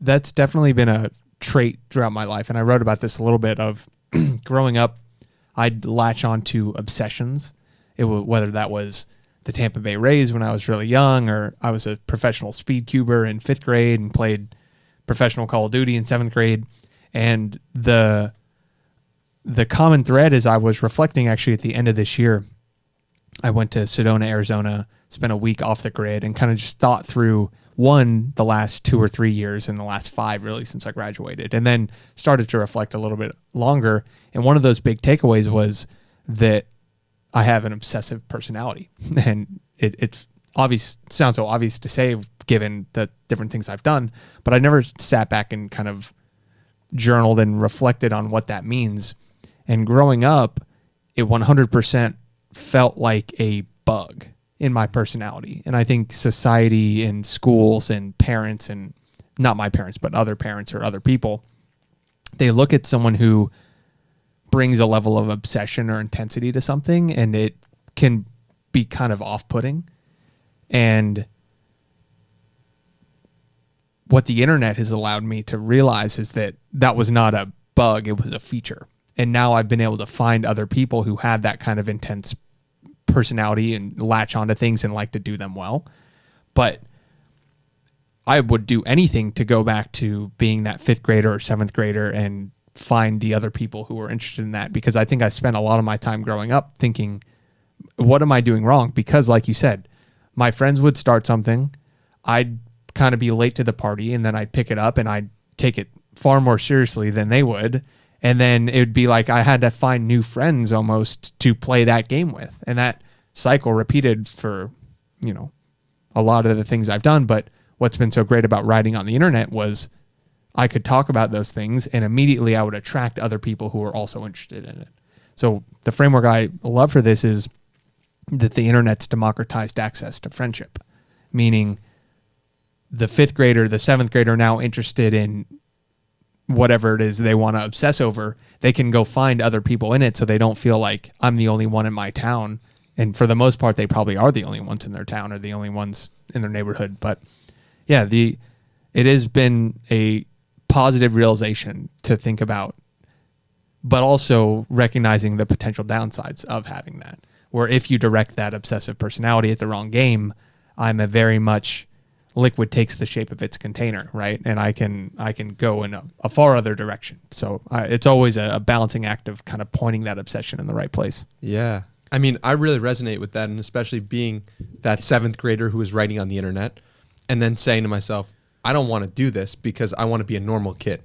that's definitely been a trait throughout my life. And I wrote about this a little bit of growing up, I'd latch on to obsessions. Whether that was the Tampa Bay Rays when I was really young, or I was a professional speed cuber in 5th grade and played professional Call of Duty in 7th grade. And the common thread is I was reflecting actually at the end of this year. I went to Sedona, Arizona, spent a week off the grid, and kind of just thought through the last 2 or 3 years and the last 5 really since I graduated, and then started to reflect a little bit longer. And one of those big takeaways was that I have an obsessive personality. And it's obvious, sounds so obvious to say given the different things I've done, but I never sat back and kind of journaled and reflected on what that means. And growing up, it 100% felt like a bug in my personality. And I think society and schools and parents, and not my parents, but other parents or other people, they look at someone who brings a level of obsession or intensity to something, and it can be kind of off-putting. And what the internet has allowed me to realize is that that was not a bug, it was a feature. And now I've been able to find other people who have that kind of intense personality and latch onto things and like to do them well. But I would do anything to go back to being that 5th grader or 7th grader and find the other people who were interested in that, because I think I spent a lot of my time growing up thinking, what am I doing wrong? Because like you said, my friends would start something, I'd kind of be late to the party, and then I'd pick it up and I'd take it far more seriously than they would. And then it would be like I had to find new friends almost to play that game with. And that cycle repeated for, a lot of the things I've done. But what's been so great about writing on the internet was I could talk about those things and immediately I would attract other people who are also interested in it. So the framework I love for this is that the internet's democratized access to friendship, meaning the 5th grader, the 7th grader now interested in whatever it is they want to obsess over, they can go find other people in it, so they don't feel like I'm the only one in my town. And for the most part, they probably are the only ones in their town or the only ones in their neighborhood. But yeah, it has been a positive realization to think about, but also recognizing the potential downsides of having that, where if you direct that obsessive personality at the wrong game, I'm a very much liquid takes the shape of its container, right? And I can go in a far other direction. So it's always a balancing act of kind of pointing that obsession in the right place. Yeah. I mean, I really resonate with that, and especially being that 7th grader who was writing on the internet and then saying to myself, I don't want to do this because I want to be a normal kid.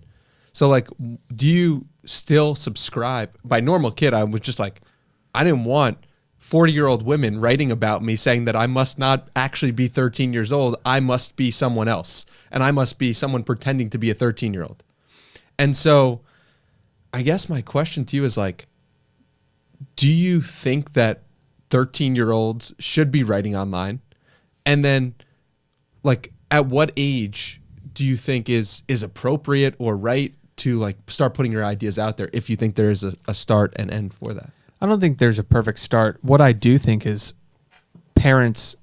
So like, do you still subscribe? By normal kid, I was just like, I didn't want 40-year-old women writing about me saying that I must not actually be 13 years old. I must be someone else. And I must be someone pretending to be a 13-year-old. And so I guess my question to you is like, do you think that 13-year-olds should be writing online? And then like, at what age do you think is appropriate or right to like start putting your ideas out there, if you think there is a start and end for that? I don't think there's a perfect start. What I do think is parents,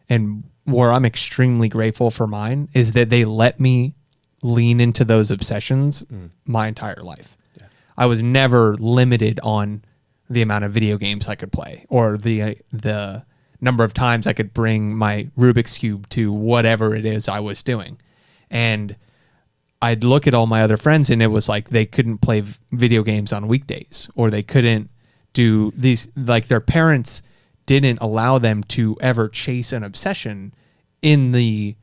and where I'm extremely grateful for mine, is that they let me lean into those obsessions my entire life. Yeah. I was never limited on the amount of video games I could play or the number of times I could bring my Rubik's Cube to whatever it is I was doing. And I'd look at all my other friends and it was like they couldn't play video games on weekdays, or they couldn't do these, like their parents didn't allow them to ever chase an obsession instead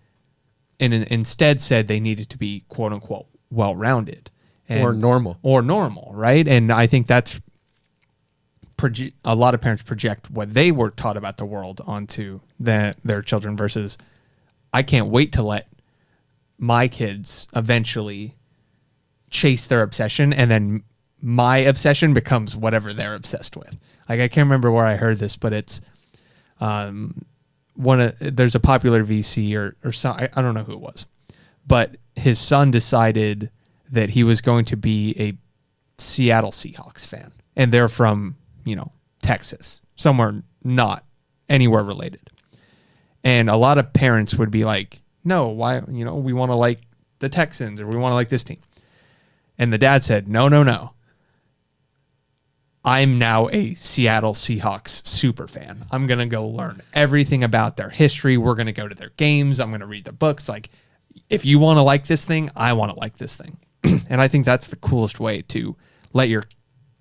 said they needed to be quote unquote well-rounded or normal, right? And I think that's a lot of parents project what they were taught about the world onto their children, versus I can't wait to let my kids eventually chase their obsession, and then my obsession becomes whatever they're obsessed with. Like, I can't remember where I heard this, but it's there's a popular VC or some, I don't know who it was, but his son decided that he was going to be a Seattle Seahawks fan, and they're from Texas, somewhere not anywhere related. And a lot of parents would be like, no, why, we want to like the Texans, or we want to like this team. And the dad said, no. I'm now a Seattle Seahawks super fan. I'm going to go learn everything about their history. We're going to go to their games. I'm going to read the books. Like, if you want to like this thing, I want to like this thing. And I think that's the coolest way to let your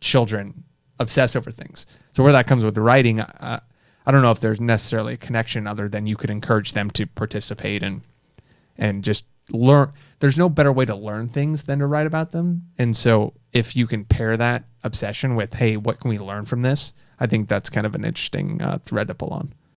children obsess over things. So where that comes with the writing, I don't know if there's necessarily a connection other than you could encourage them to participate and just learn. There's no better way to learn things than to write about them. And so if you can pair that obsession with, hey, what can we learn from this? I think that's kind of an interesting thread to pull on.